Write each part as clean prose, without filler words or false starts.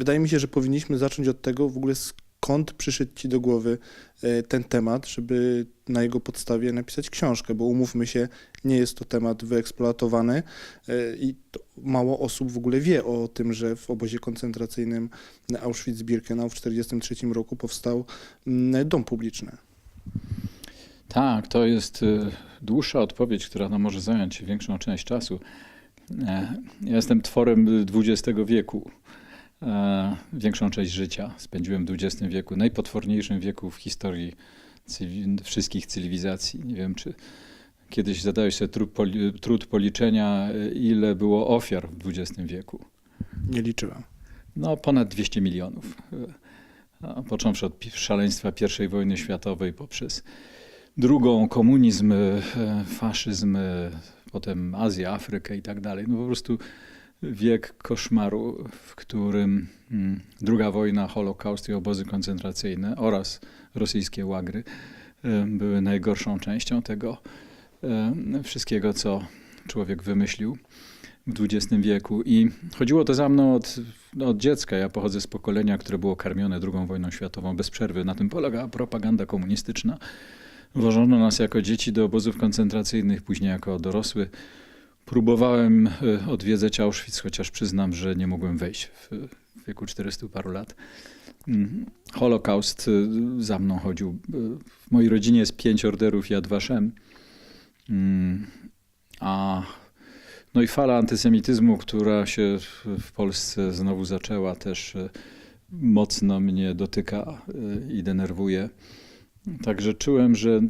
Wydaje mi się, że powinniśmy zacząć od tego w ogóle, skąd przyszedł ci do głowy ten temat, żeby na jego podstawie napisać książkę, bo umówmy się, nie jest to temat wyeksploatowany i mało osób w ogóle wie o tym, że w obozie koncentracyjnym Auschwitz-Birkenau w 1943 roku powstał dom publiczny. Tak, to jest dłuższa odpowiedź, która może zająć większą część czasu. Ja jestem tworem XX wieku. Większą część życia spędziłem w XX wieku, najpotworniejszym wieku w historii wszystkich cywilizacji. Nie wiem, czy kiedyś zadałeś sobie trud policzenia, ile było ofiar w XX wieku. Nie liczyłem. No, ponad 200 milionów. Począwszy od szaleństwa I wojny światowej, poprzez drugą, komunizm, faszyzm, potem Azję, Afrykę i tak dalej. No po prostu wiek koszmaru, w którym II wojna, Holokaust i obozy koncentracyjne oraz rosyjskie łagry były najgorszą częścią tego wszystkiego, co człowiek wymyślił w XX wieku. I chodziło to za mną od dziecka. Ja pochodzę z pokolenia, które było karmione II wojną światową bez przerwy. Na tym polegała propaganda komunistyczna. Wożono nas jako dzieci do obozów koncentracyjnych, później jako dorosły. Próbowałem odwiedzać Auschwitz, chociaż przyznam, że nie mogłem wejść w wieku 400 paru lat. Holokaust za mną chodził. W mojej rodzinie jest 5 orderów Yad Vashem. No i fala antysemityzmu, która się w Polsce znowu zaczęła, też mocno mnie dotyka i denerwuje. Także czułem, że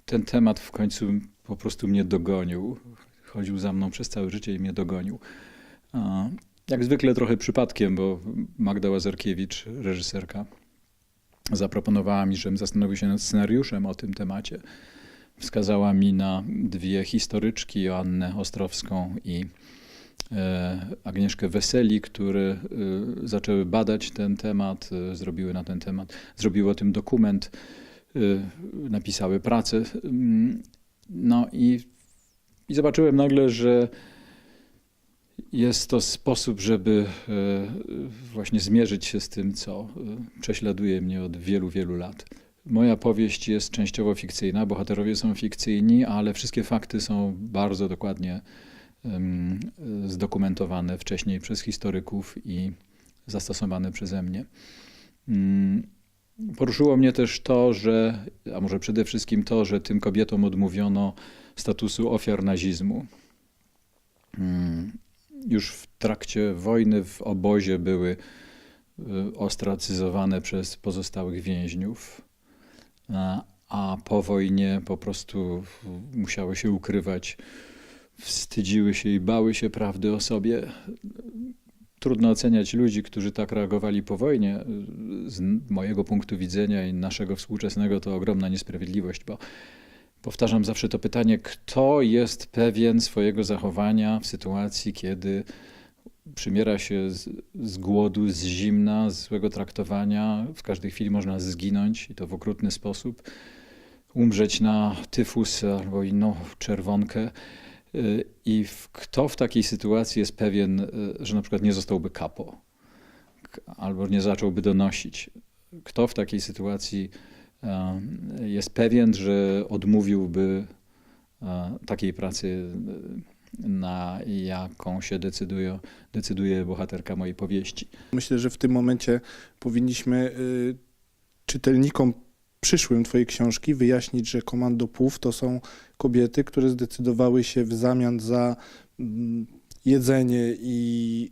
ten temat w końcu po prostu mnie dogonił. Chodził za mną przez całe życie i mnie dogonił. Jak zwykle trochę przypadkiem, bo Magda Łazarkiewicz, reżyserka, zaproponowała mi, żebym zastanowił się nad scenariuszem o tym temacie. Wskazała mi na 2 historyczki, Joannę Ostrowską i Agnieszkę Weseli, które zaczęły badać ten temat, zrobiły o tym dokument, napisały pracę. No i zobaczyłem nagle, że jest to sposób, żeby właśnie zmierzyć się z tym, co prześladuje mnie od wielu, wielu lat. Moja powieść jest częściowo fikcyjna, bohaterowie są fikcyjni, ale wszystkie fakty są bardzo dokładnie zdokumentowane wcześniej przez historyków i zastosowane przeze mnie. Poruszyło mnie też to, a może przede wszystkim to, że tym kobietom odmówiono statusu ofiar nazizmu. Już w trakcie wojny w obozie były ostracyzowane przez pozostałych więźniów, a po wojnie po prostu musiały się ukrywać, wstydziły się i bały się prawdy o sobie. Trudno oceniać ludzi, którzy tak reagowali po wojnie. Z mojego punktu widzenia i naszego współczesnego to ogromna niesprawiedliwość, bo powtarzam zawsze to pytanie, kto jest pewien swojego zachowania w sytuacji, kiedy przymiera się z głodu, z zimna, z złego traktowania. W każdej chwili można zginąć i to w okrutny sposób. Umrzeć na tyfus albo inną czerwonkę. I kto w takiej sytuacji jest pewien, że na przykład nie zostałby kapo albo nie zacząłby donosić? Kto w takiej sytuacji jest pewien, że odmówiłby takiej pracy, na jaką się decyduje bohaterka mojej powieści? Myślę, że w tym momencie powinniśmy czytelnikom przyszłym twojej książki wyjaśnić, że Komando Pów to są kobiety, które zdecydowały się w zamian za jedzenie i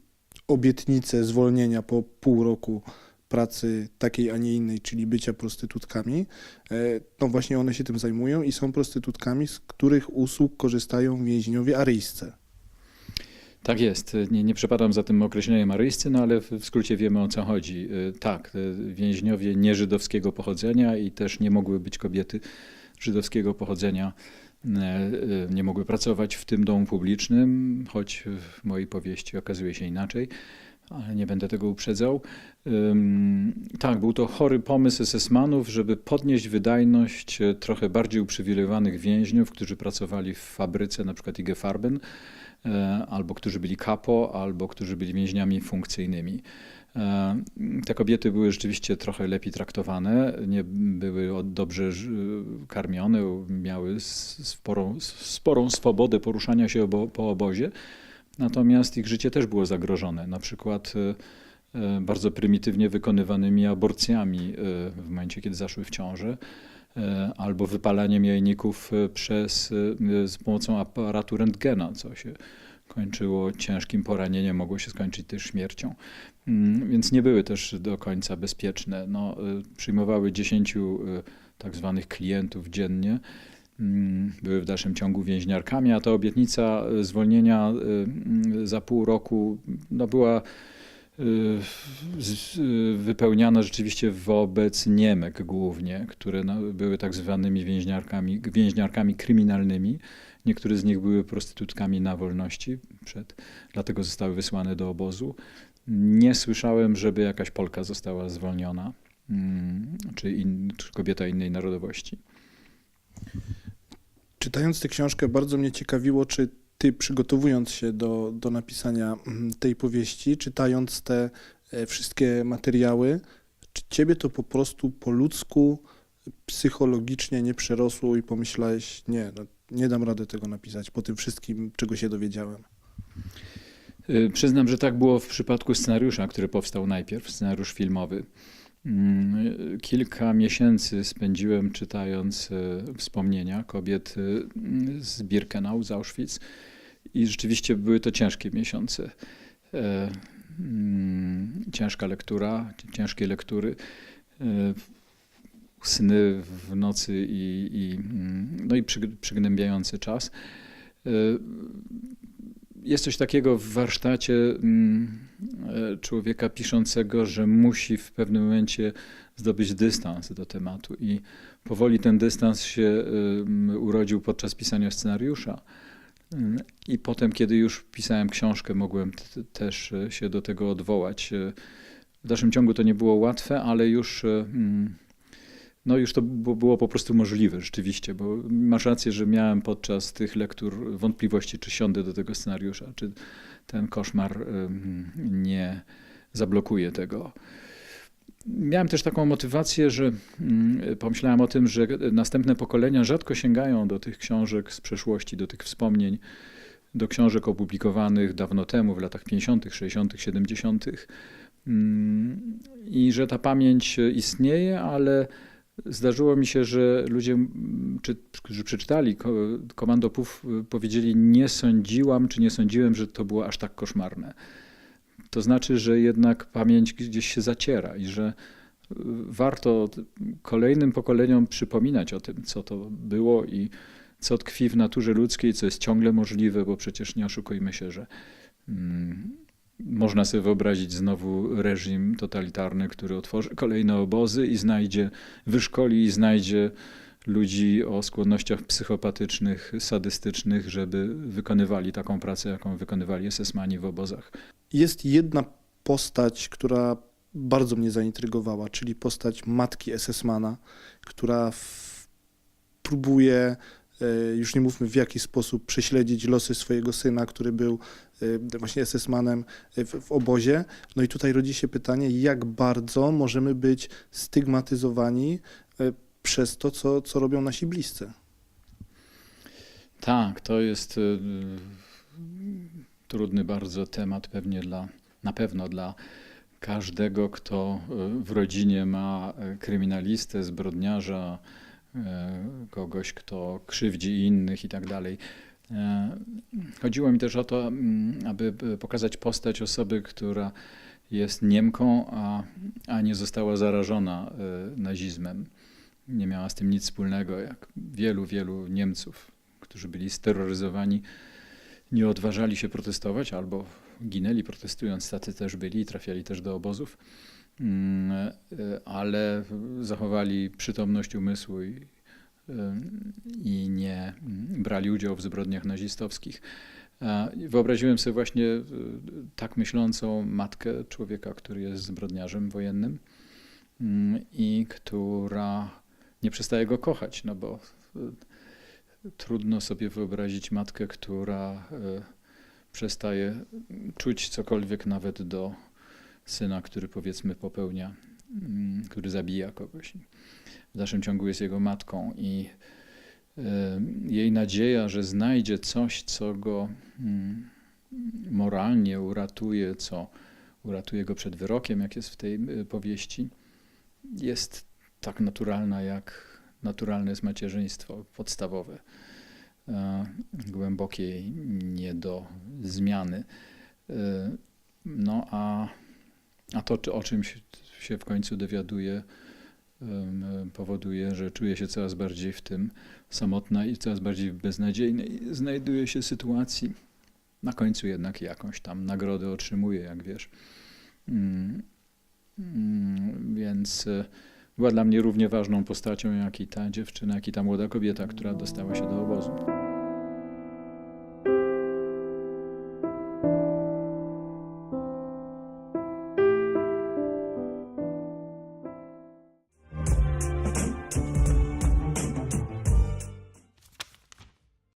obietnicę zwolnienia po pół roku pracy takiej, a nie innej, czyli bycia prostytutkami, no właśnie one się tym zajmują i są prostytutkami, z których usług korzystają więźniowie aryjscy. Tak jest. Nie przepadam za tym określeniem aryjscy, no ale w skrócie wiemy, o co chodzi. Tak, więźniowie nieżydowskiego pochodzenia i też nie mogły być kobiety żydowskiego pochodzenia, nie mogły pracować w tym domu publicznym, choć w mojej powieści okazuje się inaczej, ale nie będę tego uprzedzał. Tak, był to chory pomysł SS-manów, żeby podnieść wydajność trochę bardziej uprzywilejowanych więźniów, którzy pracowali w fabryce, na przykład IG Farben, albo którzy byli kapo, albo którzy byli więźniami funkcyjnymi. Te kobiety były rzeczywiście trochę lepiej traktowane, nie były dobrze karmione, miały sporą swobodę poruszania się po obozie, natomiast ich życie też było zagrożone, na przykład bardzo prymitywnie wykonywanymi aborcjami w momencie, kiedy zaszły w ciążę, albo wypalaniem jajników z pomocą aparatu rentgena, co się kończyło ciężkim poranieniem, mogło się skończyć też śmiercią. Więc nie były też do końca bezpieczne. No, przyjmowały 10 tak zwanych klientów dziennie. Były w dalszym ciągu więźniarkami, a ta obietnica zwolnienia za pół roku no, była wypełniana rzeczywiście wobec Niemek głównie, które były tak zwanymi więźniarkami kryminalnymi. Niektóre z nich były prostytutkami na wolności, dlatego zostały wysłane do obozu. Nie słyszałem, żeby jakaś Polka została zwolniona, czy kobieta innej narodowości. Czytając tę książkę, bardzo mnie ciekawiło, czy ty, przygotowując się do napisania tej powieści, czytając te wszystkie materiały, czy ciebie to po prostu po ludzku, psychologicznie nie przerosło i pomyślałeś, nie dam rady tego napisać po tym wszystkim, czego się dowiedziałem? Przyznam, że tak było w przypadku scenariusza, który powstał najpierw, scenariusz filmowy. Kilka miesięcy spędziłem czytając wspomnienia kobiet z Birkenau, z Auschwitz i rzeczywiście były to ciężkie miesiące. Ciężka lektura, ciężkie lektury, sny w nocy no i przygnębiający czas. Jest coś takiego w warsztacie człowieka piszącego, że musi w pewnym momencie zdobyć dystans do tematu i powoli ten dystans się urodził podczas pisania scenariusza. I potem, kiedy już pisałem książkę, mogłem też się do tego odwołać. W dalszym ciągu to nie było łatwe, ale już to było po prostu możliwe rzeczywiście, bo masz rację, że miałem podczas tych lektur wątpliwości, czy siądę do tego scenariusza, czy ten koszmar nie zablokuje tego. Miałem też taką motywację, że pomyślałem o tym, że następne pokolenia rzadko sięgają do tych książek z przeszłości, do tych wspomnień, do książek opublikowanych dawno temu, w latach 50., 60., 70. I że ta pamięć istnieje, ale zdarzyło mi się, że ludzie, którzy przeczytali Komando PUW, powiedzieli: nie sądziłam, czy nie sądziłem, że to było aż tak koszmarne. To znaczy, że jednak pamięć gdzieś się zaciera i że warto kolejnym pokoleniom przypominać o tym, co to było i co tkwi w naturze ludzkiej, co jest ciągle możliwe, bo przecież nie oszukujmy się, że można sobie wyobrazić znowu reżim totalitarny, który otworzy kolejne obozy i wyszkoli i znajdzie ludzi o skłonnościach psychopatycznych, sadystycznych, żeby wykonywali taką pracę, jaką wykonywali SS-mani w obozach. Jest jedna postać, która bardzo mnie zaintrygowała, czyli postać matki SS-mana, która próbuje, już nie mówmy w jaki sposób, prześledzić losy swojego syna, który był właśnie SS-manem w obozie. No i tutaj rodzi się pytanie, jak bardzo możemy być stygmatyzowani przez to, co robią nasi bliscy. Tak, to jest trudny bardzo temat na pewno dla każdego, kto w rodzinie ma kryminalistę, zbrodniarza, kogoś, kto krzywdzi innych i tak dalej. Chodziło mi też o to, aby pokazać postać osoby, która jest Niemką, a nie została zarażona nazizmem. Nie miała z tym nic wspólnego, jak wielu Niemców, którzy byli steroryzowani, nie odważali się protestować albo ginęli protestując. Tacy też byli i trafiali też do obozów, ale zachowali przytomność umysłu i nie brali udziału w zbrodniach nazistowskich. Wyobraziłem sobie właśnie tak myślącą matkę człowieka, który jest zbrodniarzem wojennym i która nie przestaje go kochać, no bo trudno sobie wyobrazić matkę, która przestaje czuć cokolwiek nawet do syna, który powiedzmy popełnia, który zabija kogoś. W dalszym ciągu jest jego matką i jej nadzieja, że znajdzie coś, co go moralnie uratuje, co uratuje go przed wyrokiem, jak jest w tej powieści, jest tak naturalna, jak naturalne jest macierzyństwo podstawowe, głębokie, nie do zmiany. No a to, o czym się w końcu dowiaduje, powoduje, że czuje się coraz bardziej w tym samotna i coraz bardziej beznadziejnej. Znajduje się sytuacji, na końcu jednak jakąś tam nagrodę otrzymuje, jak wiesz. Więc była dla mnie równie ważną postacią, jak i ta dziewczyna, jak i ta młoda kobieta, która dostała się do obozu.